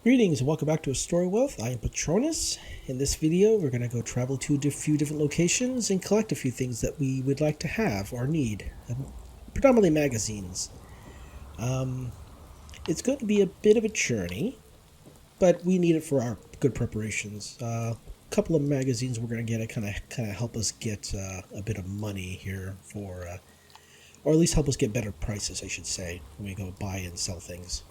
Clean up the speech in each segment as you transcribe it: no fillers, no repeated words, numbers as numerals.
Greetings and welcome back to StoryWealth. I am Patronus. In this video, we're going to go travel to a few different locations and collect a few things that we would like to have or need. Predominantly magazines. It's going to be a bit of a journey, but we need it for our good preparations. A couple of magazines we're going to get to kind of help us get a bit of money here for, or at least help us get better prices, I should say, when we go buy and sell things.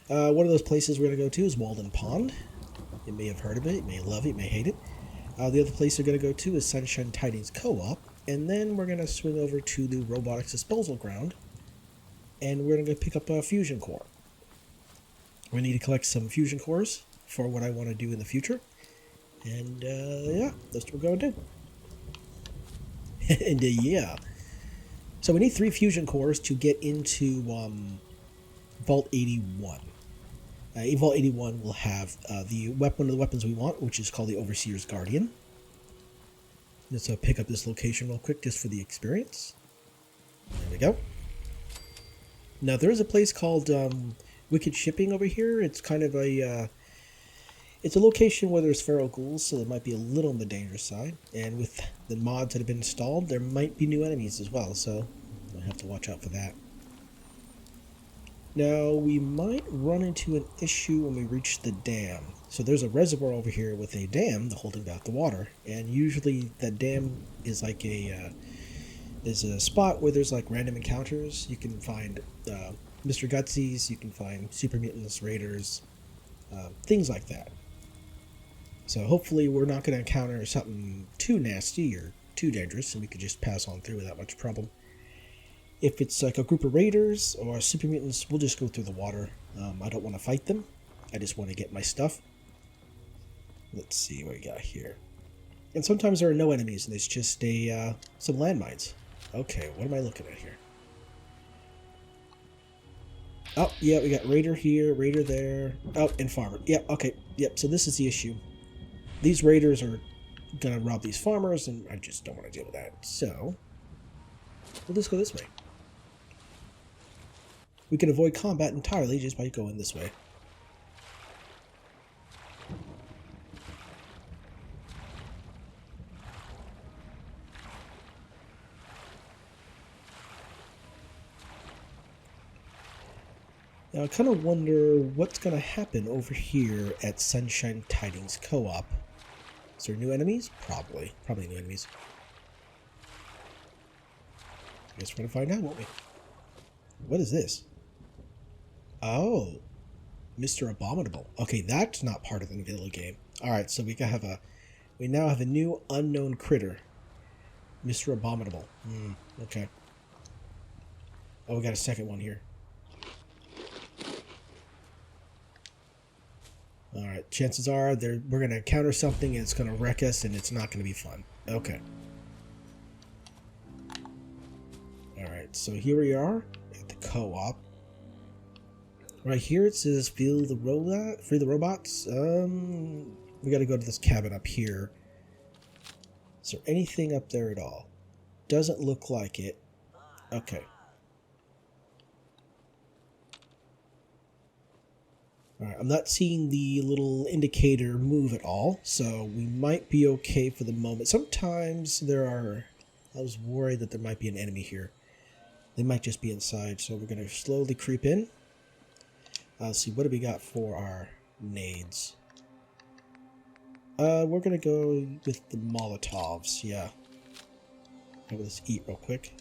One of those places we're going to go to is Walden Pond. You may have heard of it, you may love it, you may hate it. The other place we're going to go to is Tidings Co-op, and then we're going to swing over to the Robotics disposal ground, and we're going to pick up a fusion core. We need to collect some fusion cores for what I want to do in the future, and yeah, that's what we're going to do. And yeah, so we need 3 fusion cores to get into Vault 81. Vault 81 will have one of the weapons we want, which is called the Overseer's Guardian. Let's pick up this location real quick just for the experience. There we go. Now there is a place called Wicked Shipping over here. It's kind of it's a location where there's feral ghouls, so it might be a little on the dangerous side. And with the mods that have been installed, there might be new enemies as well, so I have to watch out for that. Now, we might run into an issue when we reach the dam. So there's a reservoir over here with a dam holding back the water. And usually that dam is like is a spot where there's like random encounters. You can find Mr. Gutsies, you can find Super Mutants, Raiders, things like that. So hopefully we're not going to encounter something too nasty or too dangerous, and we could just pass on through without much problem. If it's like a group of raiders or super mutants, we'll just go through the water. I don't want to fight them. I just want to get my stuff. Let's see what we got here. And sometimes there are no enemies, and it's just some landmines. Okay, what am I looking at here? Oh, yeah, we got raider here, raider there. Oh, and farmer. Yep, okay, yep, so this is the issue. These raiders are going to rob these farmers, and I just don't want to deal with that. So, we'll just go this way. We can avoid combat entirely just by going this way. Now I kind of wonder what's going to happen over here at Tidings Co-op. Is there new enemies? Probably new enemies. I guess we're going to find out, won't we? What is this? Oh, Mr. Abominable. Okay, that's not part of the vanilla game. All right, so we now have a new unknown critter, Mr. Abominable. Okay. Oh, we got a second one here. All right, chances are we're going to encounter something and it's going to wreck us, and it's not going to be fun. Okay. All right, so here we are at the co-op. Right here it says free the robots. We got to go to this cabin up here. Is there anything up there at all? Doesn't look like it. Okay. Alright, I'm not seeing the little indicator move at all, so we might be okay for the moment. Sometimes I was worried that there might be an enemy here. They might just be inside, so we're going to slowly creep in. Let's see, what do we got for our nades? We're going to go with the Molotovs, yeah. Let's eat real quick.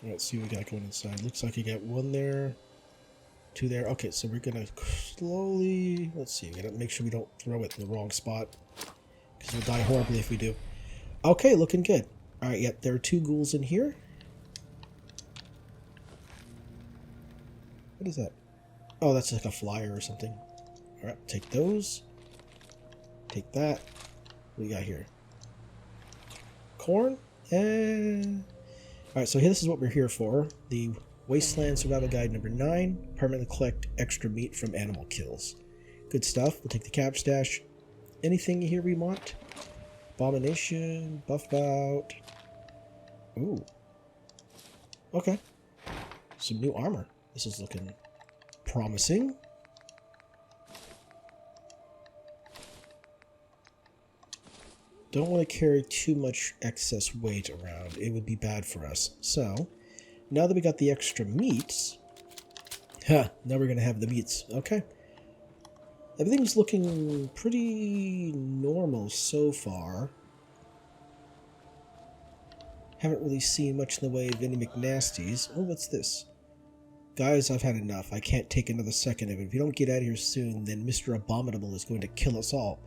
Let's see what we got going inside. Looks like you got 1 there, 2 there. Okay, so we're going to slowly... Let's see, we got to make sure we don't throw it in the wrong spot, because we'll die horribly if we do. Okay, looking good. Alright, yeah, there are 2 ghouls in here. What is that? Oh, that's like a flyer or something. Alright, take those. Take that. What do we got here? Corn? Alright, so this is what we're here for. The Wasteland Survival Guide number 9. Permanently collect extra meat from animal kills. Good stuff. We'll take the cap stash. Anything here we want? Abomination. Buff bout. Ooh. Okay. some new armor. This is looking promising. Don't want to carry too much excess weight around. It would be bad for us. So, now that we got the extra meats... now we're going to have the meats. Okay. Everything's looking pretty normal so far. Haven't really seen much in the way of any McNasties. Oh, what's this? Guys, I've had enough. I can't take another second of it. If you don't get out of here soon, then Mr. Abominable is going to kill us all.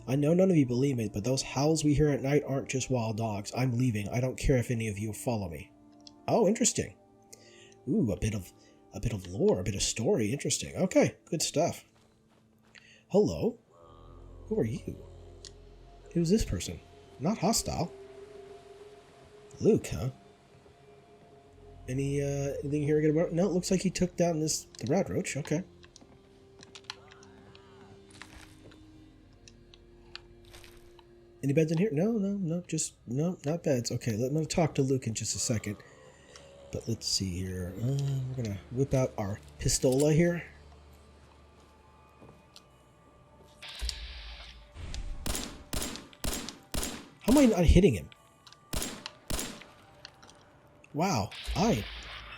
I know none of you believe me, but those howls we hear at night aren't just wild dogs. I'm leaving. I don't care if any of you follow me. Oh, interesting. Ooh, a bit of lore, a bit of story. Interesting. Okay, good stuff. Hello? Who are you? Who's this person? Not hostile. Luke, huh? Anything here good about? No, it looks like he took down the rat roach. Okay. Any beds in here? No, not beds. Okay, I'm going to talk to Luke in just a second. But let's see here. We're going to whip out our pistola here. How am I not hitting him? Wow, I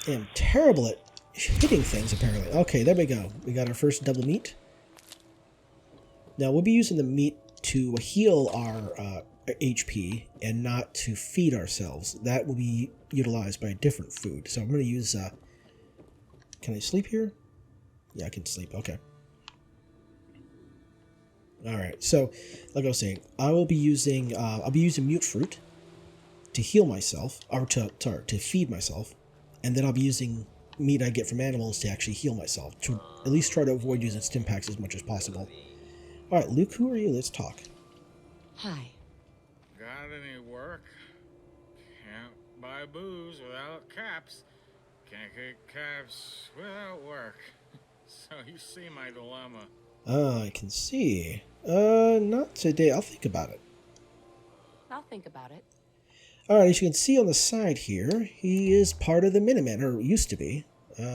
am terrible at hitting things, apparently. Okay, there we go. We got our first double meat. Now, we'll be using the meat to heal our HP and not to feed ourselves. That will be utilized by a different food. So I'm going to use... can I sleep here? Yeah, I can sleep. Okay. Alright, so, like I was saying, I'll be using mute fruit to heal myself, or to feed myself, and then I'll be using meat I get from animals to actually heal myself, to at least try to avoid using stim packs as much as possible. Alright, Luke, who are you? Let's talk. Hi. Got any work? Can't buy booze without caps. Can't get caps without work. So you see my dilemma. I can see. Not today. I'll think about it. I'll think about it. Alright, as you can see on the side here, he is part of the Minutemen, or used to be. He's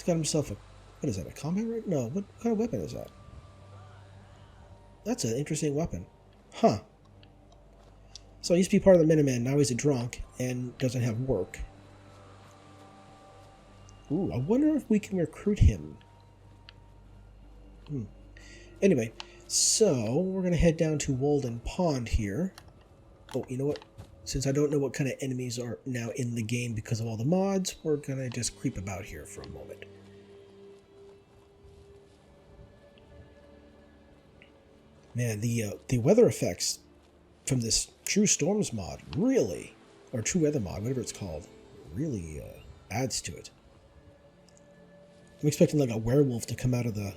got himself a... What is that, a combat rifle? No, what kind of weapon is that? That's an interesting weapon. Huh. So he used to be part of the Minutemen, now he's a drunk, and doesn't have work. Ooh, I wonder if we can recruit him. Anyway, so we're going to head down to Walden Pond here. Oh, you know what? Since I don't know what kind of enemies are now in the game because of all the mods, we're going to just creep about here for a moment. Man, the weather effects from this True Storms mod really, or True Weather mod, whatever it's called, really adds to it. I'm expecting like a werewolf to come out of the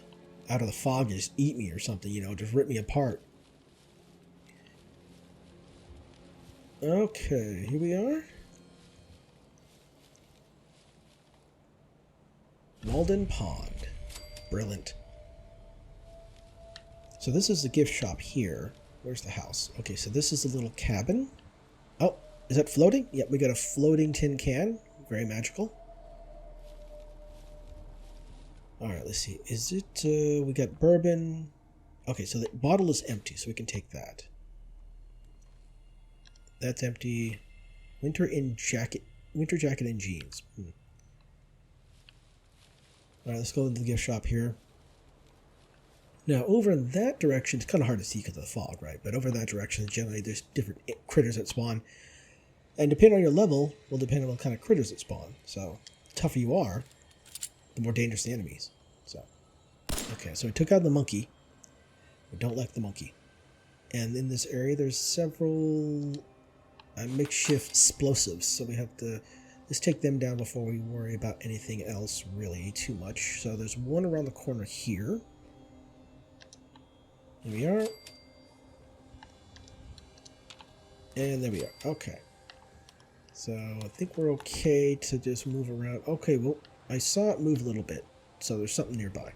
fog and just eat me or something, you know, just rip me apart. Okay, here we are. Walden Pond. Brilliant. So this is the gift shop here. Where's the house? Okay, so this is the little cabin. Oh, is that floating? Yep, we got a floating tin can. Very magical. Alright, let's see. Is it, we got bourbon. Okay, so the bottle is empty, so we can take that. That's empty. Winter jacket and jeans. Alright, let's go into the gift shop here. Now, over in that direction, it's kind of hard to see because of the fog, right? But over in that direction, generally, there's different critters that spawn. And depending on your level, will depend on what kind of critters that spawn. So, the tougher you are, the more dangerous the enemies. So, okay, so we took out the monkey. We don't like the monkey. And in this area, there's several makeshift explosives. So we have to just take them down before we worry about anything else really too much. So there's one around the corner here. There we are. And there we are. Okay. So I think we're okay to just move around. Okay, well, I saw it move a little bit. So there's something nearby.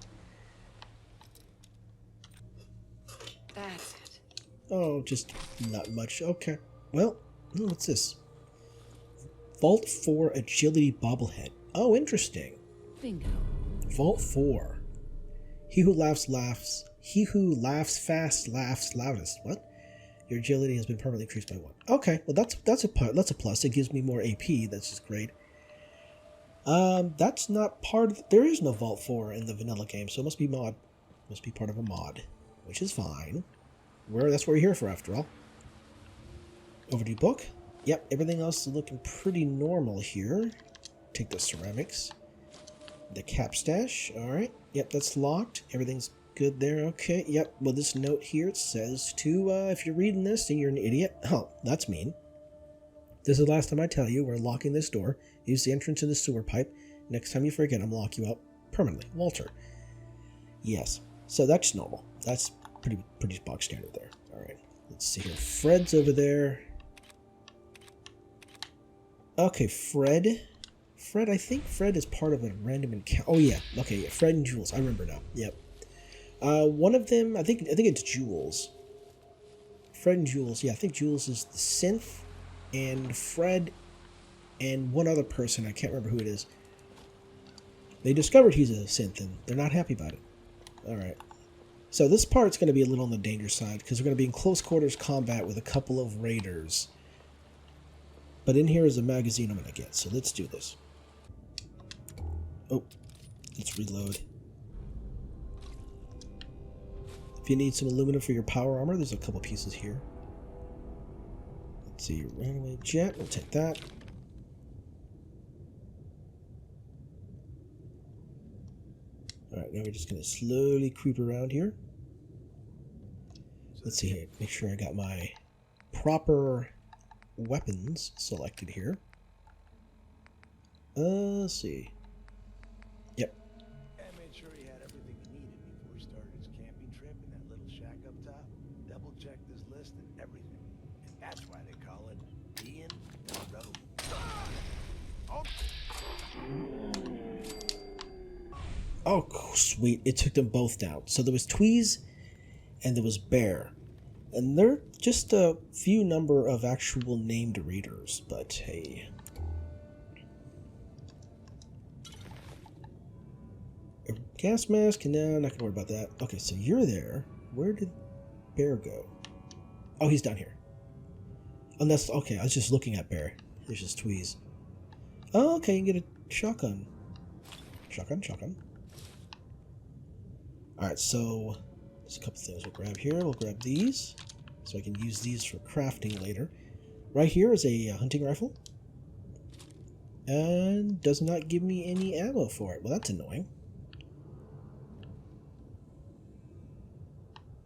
That's it. Oh, just not much. Okay. Well, what's this? Vault 4 agility bobblehead. Oh, interesting. Bingo. Vault 4. He who laughs laughs. He who laughs fast laughs loudest. What? Your agility has been permanently increased by 1. Okay, well that's a plus. It gives me more AP. That's just great. That's not part of... There is no Vault 4 in the vanilla game, so it must be mod. Must be part of a mod, which is fine. That's what we're here for, after all. Overdue book. Yep, everything else is looking pretty normal here. Take the ceramics. The cap stash. Alright. Yep, that's locked. Everything's good there. Okay, yep. Well, this note here, it says to, if you're reading this and you're an idiot... Oh, that's mean. This is the last time I tell you, we're locking this door. Use the entrance to the sewer pipe. Next time you forget, I'm lock you up permanently. Walter. Yes. So that's normal. That's pretty box standard there. Alright. Let's see here. Fred's over there. Okay, Fred. I think Fred is part of a random encounter. Oh yeah. Okay, Fred and Jules. I remember now. Yep. One of them, I think it's Jules. Fred and Jules. Yeah, I think Jules is the synth. And Fred and one other person, I can't remember who it is. They discovered he's a synth and they're not happy about it. Alright. So this part's going to be a little on the danger side because we're going to be in close quarters combat with a couple of raiders. But in here is a magazine I'm going to get, so let's do this. Oh, let's reload. If you need some aluminum for your power armor, there's a couple pieces here. Let's see, runaway jet, we'll take that. Alright, now we're just going to slowly creep around here. Let's see here, make sure I got my proper weapons selected here. Let's see. Yep. I made sure he had everything he needed before he started his camping trip in that little shack up top. Double checked his list and everything. And that's why they call it being the road. Oh, sweet. It took them both down. So there was Tweez and there was Bear. And they're just a few number of actual named readers, but hey. A gas mask, no, not gonna worry about that. Okay, so you're there. Where did Bear go? Oh, he's down here. Unless, okay, I was just looking at Bear. There's just Tweez. Oh, okay, you can get a shotgun. Shotgun. Alright, so there's a couple things we'll grab here. We'll grab these, so I can use these for crafting later. Right here is a hunting rifle. And does not give me any ammo for it. Well, that's annoying.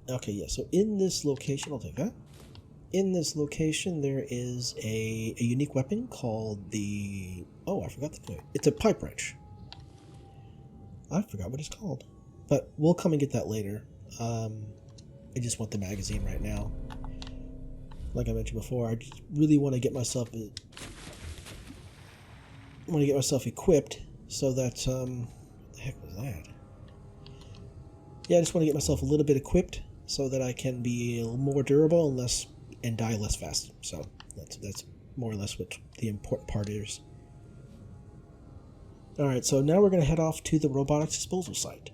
Okay, yeah, so in this location, I'll take that. In this location, there is a unique weapon called the... Oh, I forgot the name. It's a pipe wrench. I forgot what it's called. But we'll come and get that later. I just want the magazine right now. Like I mentioned before, I just really want to get myself equipped so that what the heck was that? Yeah, I just want to get myself a little bit equipped so that I can be a little more durable and die less fast. So that's more or less what the important part is. Alright, so now we're going to head off to the robotics disposal site.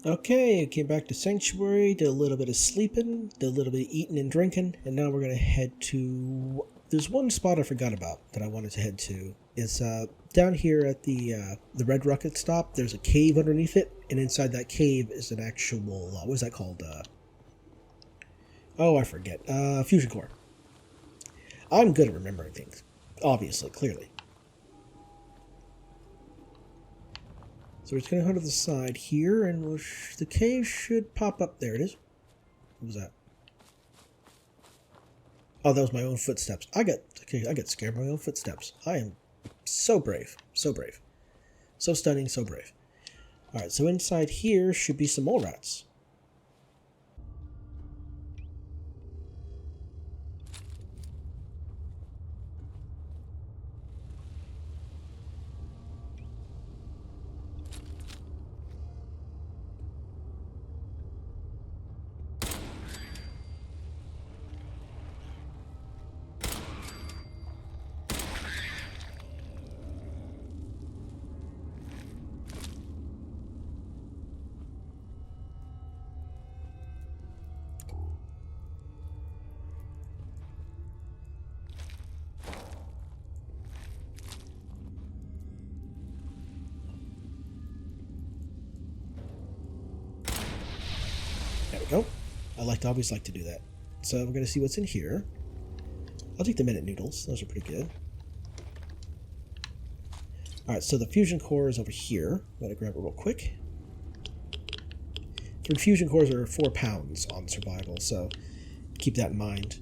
Okay, came back to Sanctuary, did a little bit of sleeping, did a little bit of eating and drinking, and now we're going to head to... There's one spot I forgot about that I wanted to head to. It's down here at the Red Rocket stop. There's a cave underneath it, and inside that cave is an actual... what is that called? Oh, I forget. Fusion core. I'm good at remembering things. Obviously, clearly. So we're just going to head to the side here, and the cave should pop up. There it is. What was that? Oh, that was my own footsteps. I got scared by my own footsteps. I am so brave. So brave. So stunning, so brave. Alright, so inside here should be some more rats. we go. Always like to do that. So we're going to see what's in here. I'll take the minute noodles. Those are pretty good. Alright, so the fusion core is over here. I'm going to grab it real quick. 3 fusion cores are 4 pounds on survival, so keep that in mind.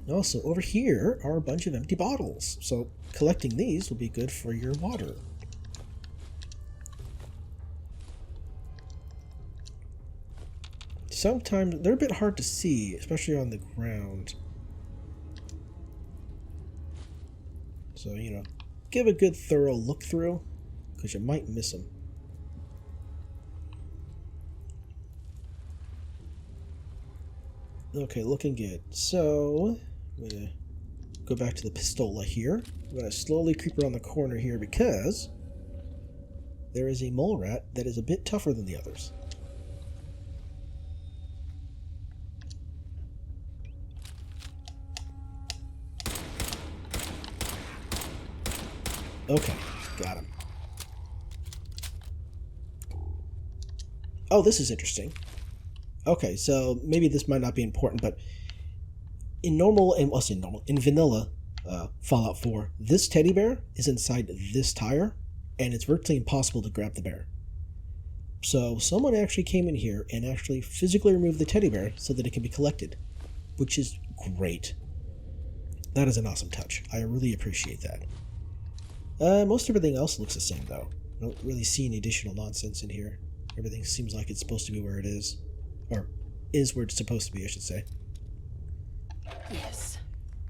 Also, over here are a bunch of empty bottles, so collecting these will be good for your water. Sometimes they're a bit hard to see, especially on the ground. So, you know, give a good thorough look through, because you might miss them. Okay, looking good. So, I'm going to go back to the pistola here. I'm going to slowly creep around the corner here because there is a mole rat that is a bit tougher than the others. Okay, got him. Oh, this is interesting. Okay, so maybe this might not be important, but in vanilla Fallout 4, this teddy bear is inside this tire, and it's virtually impossible to grab the bear. So someone actually came in here and actually physically removed the teddy bear so that it can be collected, which is great. That is an awesome touch. I really appreciate that. Most everything else looks the same, though. I don't really see any additional nonsense in here. Everything seems like it's supposed to be where it is. Or is where it's supposed to be, I should say. Yes.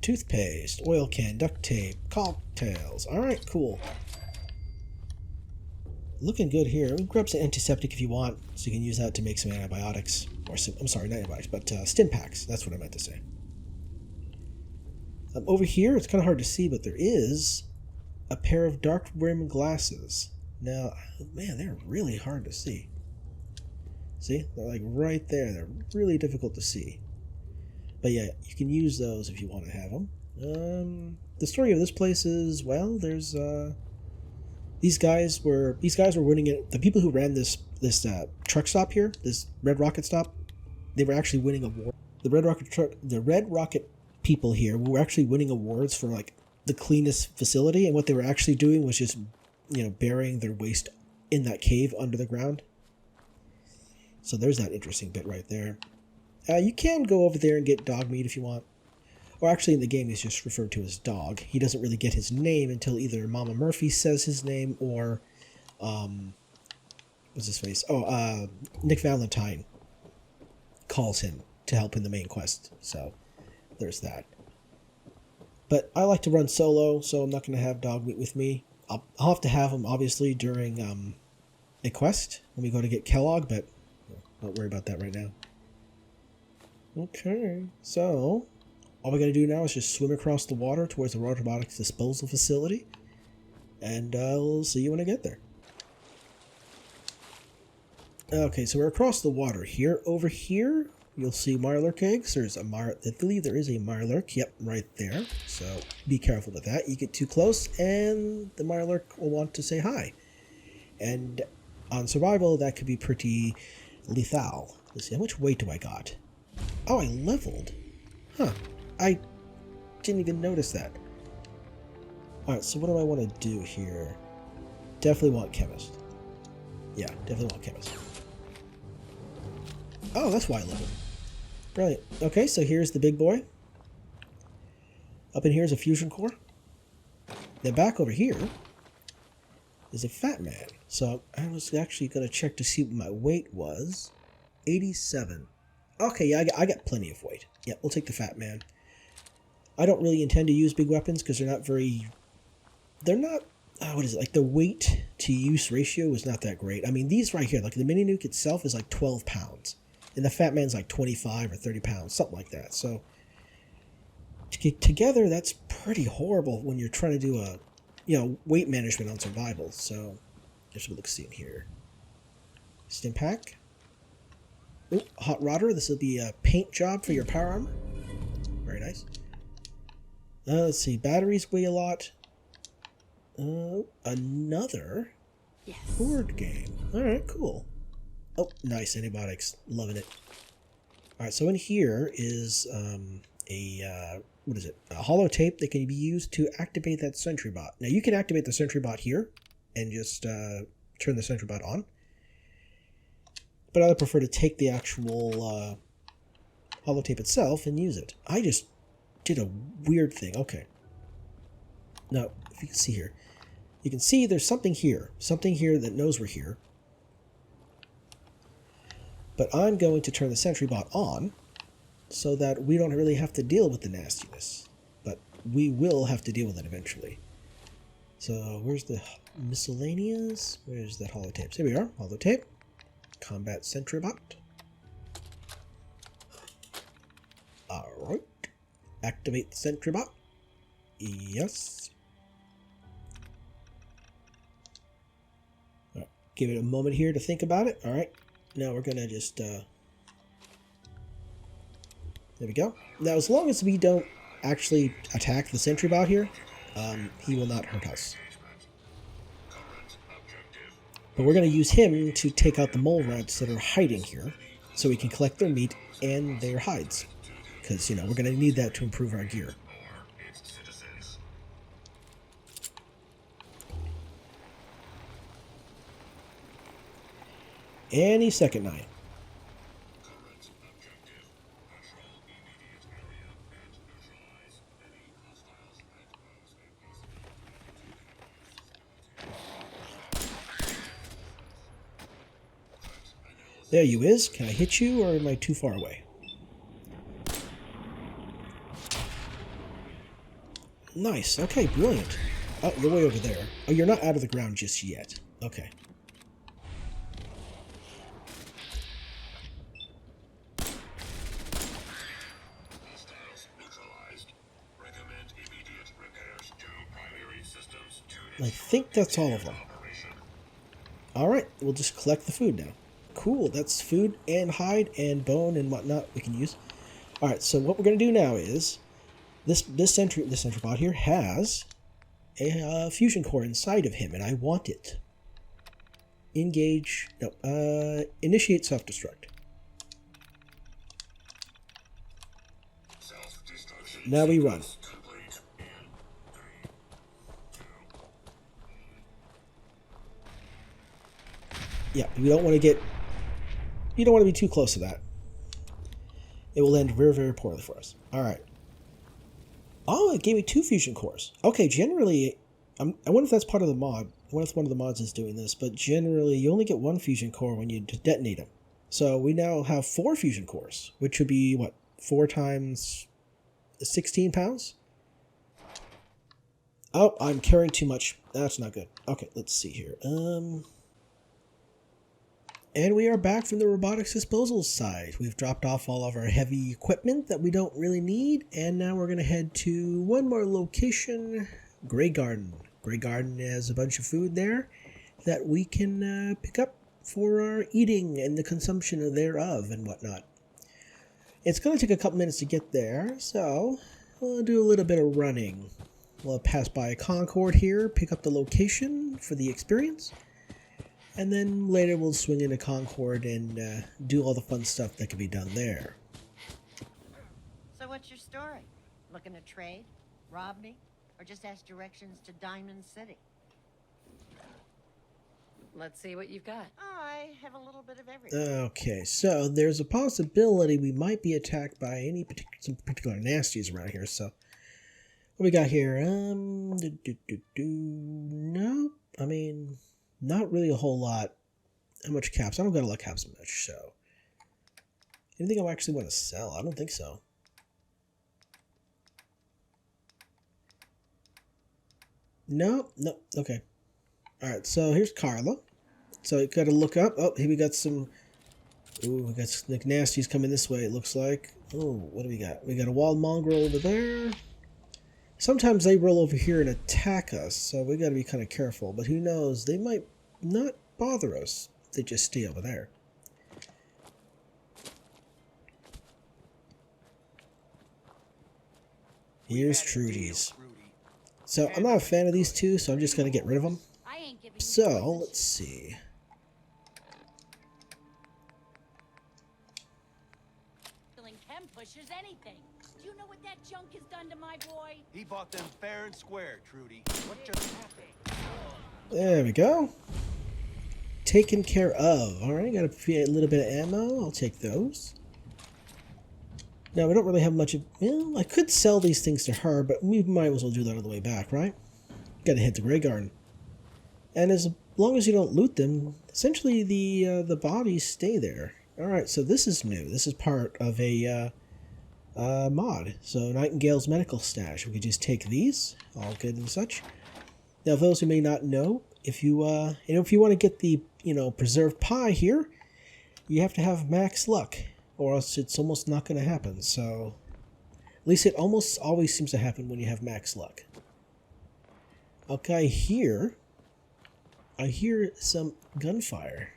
Toothpaste, oil can, duct tape, cocktails. Alright, cool. Looking good here. We can grab some antiseptic if you want, so you can use that to make some antibiotics. Or some, I'm sorry, not antibiotics, but stim packs. That's what I meant to say. Over here, it's kind of hard to see, but there is a pair of dark rim glasses. Now, man, they're really hard to see. See? They're like right there. They're really difficult to see. But yeah, you can use those if you want to have them. The story of this place is, well, there's these guys were winning it. The people who ran this truck stop here, this Red Rocket stop, they were actually winning awards. The Red Rocket people here were actually winning awards for like the cleanest facility, and what they were actually doing was just, you know, burying their waste in that cave under the ground. So there's that interesting bit right there. You can go over there and get dog meat if you want. Or actually in the game he's just referred to as dog. He doesn't really get his name until either Mama Murphy says his name or what's his face? Oh, Nick Valentine calls him to help in the main quest. So there's that. But I like to run solo, so I'm not going to have dog meat with me. I'll have to have him obviously during a quest when we go to get Kellogg, but don't worry about that right now. Okay, so all we got to do now is just swim across the water towards the Robotics disposal facility, and we'll see you when I get there. Okay, so we're across the water here. Over here, you'll see Mirelurk eggs. I believe there is a Mirelurk. Yep, right there. So be careful with that. You get too close, and the Mirelurk will want to say hi. And on survival, that could be pretty lethal. Let's see, how much weight do I got? Oh, I leveled. Huh. I didn't even notice that. Alright, so what do I want to do here? Definitely want chemist. Yeah, definitely want chemist. Oh, that's why I leveled. Brilliant. Okay, so here's the big boy. Up in here is a fusion core. Then back over here is a fat man. So I was actually going to check to see what my weight was. 87. Okay, yeah, I got plenty of weight. Yeah, we'll take the fat man. I don't really intend to use big weapons because they're not, what is it, like the weight to use ratio is not that great. I mean, these right here, like the mini nuke itself is like 12 pounds. And the fat man's like 25 or 30 pounds, something like that. So together, that's pretty horrible when you're trying to do weight management on survival. So just look see in here. Stim pack. Ooh, hot rodder. This will be a paint job for your power armor. Very nice. Let's see. Batteries weigh a lot. Another Yes. board game. All right, cool. Oh, nice, antibiotics. Loving it. Alright, so in here is what is it? A holotape that can be used to activate that sentry bot. Now you can activate the sentry bot here and just turn the sentry bot on. But I would prefer to take the actual holotape itself and use it. I just did a weird thing. Okay. Now, if you can see here. You can see there's something here. Something here that knows we're here. But I'm going to turn the sentry bot on so that we don't really have to deal with the nastiness. But we will have to deal with it eventually. So where's the miscellaneous? Where's that holotape? Here we are. Holotape. Combat sentry bot. Alright. Activate the sentry bot. Yes. Right. Give it a moment here to think about it. Alright. Now we're going to just... there we go. Now as long as we don't actually attack the sentry bot here, he will not hurt us. But we're going to use him to take out the mole rats that are hiding here, so we can collect their meat and their hides. Because, you know, we're going to need that to improve our gear. Any second now. There you is. Can I hit you, or am I too far away? Nice. Okay, brilliant. Oh, you're way over there. Oh, you're not out of the ground just yet. Okay. I think that's all of them. Alright, we'll just collect the food now. Cool, that's food and hide and bone and whatnot we can use. Alright, so what we're going to do now is, this sentry bot here has a fusion core inside of him, and I want it. Engage, no, initiate self-destruct. Now we run. Yeah, we don't want to get... You don't want to be too close to that. It will end very, very poorly for us. Alright. Oh, it gave me 2 fusion cores. Okay, generally... I wonder if that's part of the mod. I wonder if one of the mods is doing this. But generally, you only get 1 fusion core when you detonate them. So we now have 4 fusion cores. Which would be, what? 4 times 16 pounds? Oh, I'm carrying too much. That's not good. Okay, let's see here. And we are back from the robotics disposal side. We've dropped off all of our heavy equipment that we don't really need, and now we're going to head to one more location, Grey Garden. Grey Garden has a bunch of food there that we can pick up for our eating and the consumption thereof and whatnot. It's going to take a couple minutes to get there, so we'll do a little bit of running. We'll pass by Concord here, pick up the location for the experience. And then later we'll swing into Concord and do all the fun stuff that can be done there. So what's your story? Looking to trade? Rob me? Or just ask directions to Diamond City? Let's see what you've got. I have a little bit of everything. Okay, so there's a possibility we might be attacked by some particular nasties around here. So what we got here? No, I mean, not really a whole lot. How much caps? I don't got a lot of caps much, so. Anything I actually want to sell? I don't think so. No, okay. Alright, so here's Carla. So you gotta look up. Oh, here we got some. Ooh, we got some nasties coming this way, it looks like. Oh, what do we got? We got a wild mongrel over there. Sometimes they roll over here and attack us, so we gotta be kind of careful. But who knows? They might not bother us. They just stay over there. Here's Trudy's. So I'm not a fan of these two, so I'm just gonna get rid of them. So let's see. as anything. Do you know what that junk has done to my boy? He bought them fair and square, Trudy. What just happened? There we go. Taken care of. Alright, got a little bit of ammo. I'll take those. Now, we don't really have much of... Well, I could sell these things to her, but we might as well do that on the way back, right? Gotta hit the Grey Garden. And as long as you don't loot them, essentially the bodies stay there. Alright, so this is new. This is part of a mod. So, Nightingale's Medical Stash. We could just take these. All good and such. Now, those who may not know, if you want to get the, preserved pie here, you have to have max luck, or else it's almost not going to happen. So, at least it almost always seems to happen when you have max luck. Okay, I hear some gunfire.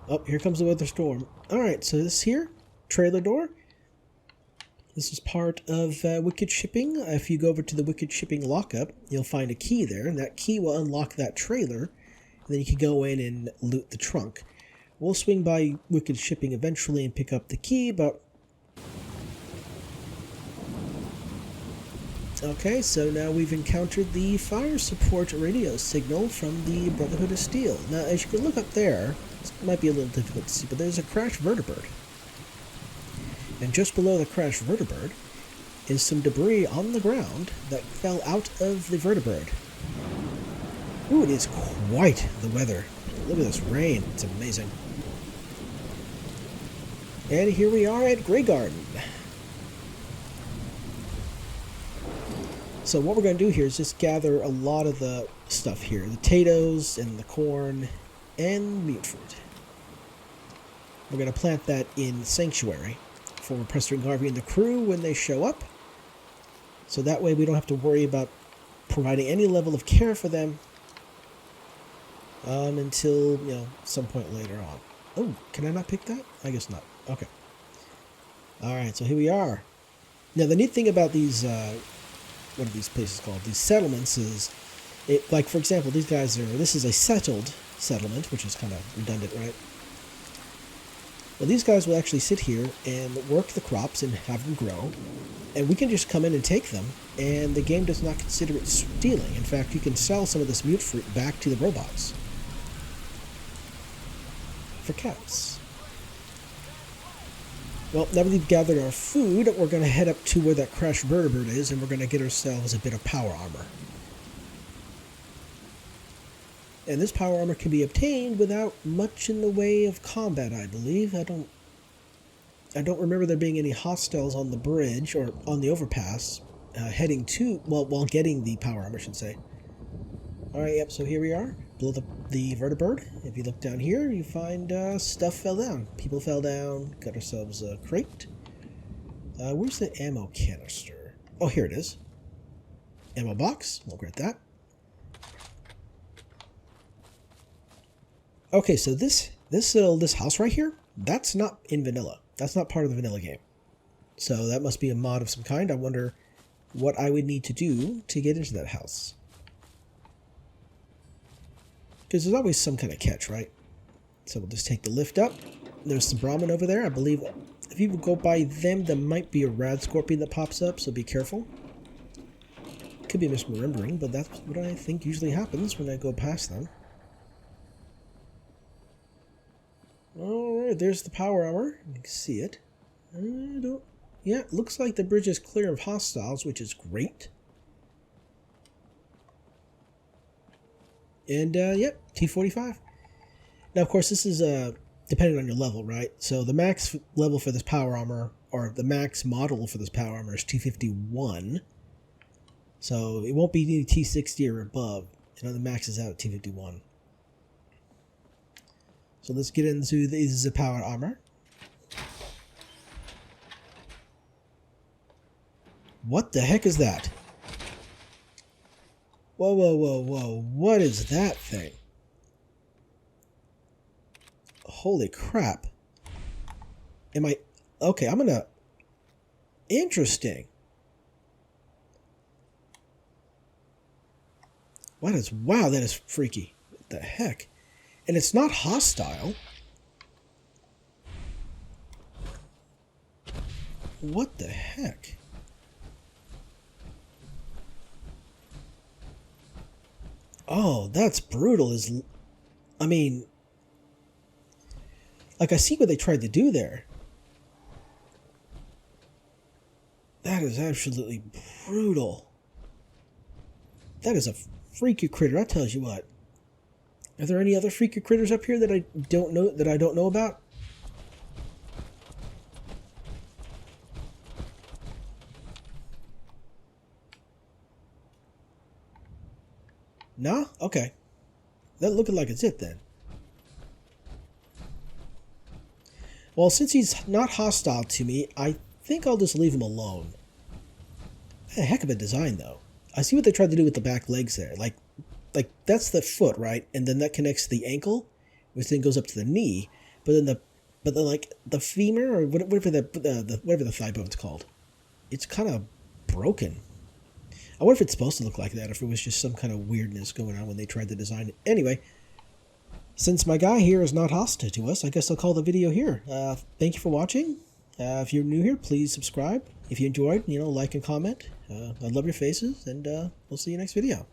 Oh, here comes the weather storm. Alright, so this here, trailer door. This is part of Wicked Shipping. If you go over to the Wicked Shipping lockup, you'll find a key there, and that key will unlock that trailer, and then you can go in and loot the trunk. We'll swing by Wicked Shipping eventually and pick up the key, but... Okay, so now we've encountered the fire support radio signal from the Brotherhood of Steel. Now, as you can look up there, this might be a little difficult to see, but there's a crashed vertibird. And just below the crashed vertibird is some debris on the ground that fell out of the vertibird. Ooh, it is quite the weather. Look at this rain. It's amazing. And here we are at Grey Garden. So what we're going to do here is just gather a lot of the stuff here. The potatoes and the corn and mute fruit. We're going to plant that in Sanctuary for Preston Garvey and the crew when they show up. So that way we don't have to worry about providing any level of care for them until, some point later on. Oh, can I not pick that? I guess not. Okay. Alright, so here we are. Now the neat thing about these, what are these places called? These settlements is, like for example, this is a settled settlement, which is kind of redundant, right? Well, these guys will actually sit here and work the crops and have them grow, and we can just come in and take them, and the game does not consider it stealing. In fact, you can sell some of this mute fruit back to the robots for cats. Well, now that we've gathered our food, we're going to head up to where that crashed vertibird is, and we're going to get ourselves a bit of power armor. And this power armor can be obtained without much in the way of combat, I believe. I don't remember there being any hostiles on the bridge, or on the overpass, heading to, while getting the power armor, I should say. Alright, yep, so here we are, below the vertibird. If you look down here, you find stuff fell down. People fell down, got ourselves a crate. Where's the ammo canister? Oh, here it is. Ammo box, we'll grab that. Okay, so this house right here, that's not in vanilla. That's not part of the vanilla game. So that must be a mod of some kind. I wonder what I would need to do to get into that house. Because there's always some kind of catch, right? So we'll just take the lift up. There's some Brahmin over there. I believe if you go by them, there might be a rad scorpion that pops up, so be careful. Could be misremembering, but that's what I think usually happens when I go past them. Alright, there's the power armor. You can see it. Yeah, it looks like the bridge is clear of hostiles, which is great. And, yep, T-45. Now, of course, this is depending on your level, right? So the max level for this power armor, or the max model for this power armor is T-51. So it won't be T-60 or above. The max is out at T-51. So let's get into the power armor. What the heck is that? Whoa, whoa, whoa, whoa. What is that thing? Holy crap. Okay, I'm gonna... Interesting. Wow, that is freaky. What the heck? And it's not hostile. What the heck? Oh, that's brutal. I mean, like, I see what they tried to do there. That is absolutely brutal. That is a freaky critter, I tells you what. Are there any other freaky critters up here that I don't know about? No? Okay. That looking like it's it then. Well, since he's not hostile to me, I think I'll just leave him alone. A heck of a design, though. I see what they tried to do with the back legs there. Like that's the foot, right? And then that connects to the ankle, which then goes up to the knee. But then like the femur or whatever the thigh bone's called, it's kind of broken. I wonder if it's supposed to look like that, if it was just some kind of weirdness going on when they tried to design it. Anyway, since my guy here is not hostile to us, I guess I'll call the video here. Thank you for watching. If you're new here, please subscribe. If you enjoyed, like and comment. I love your faces, and we'll see you next video.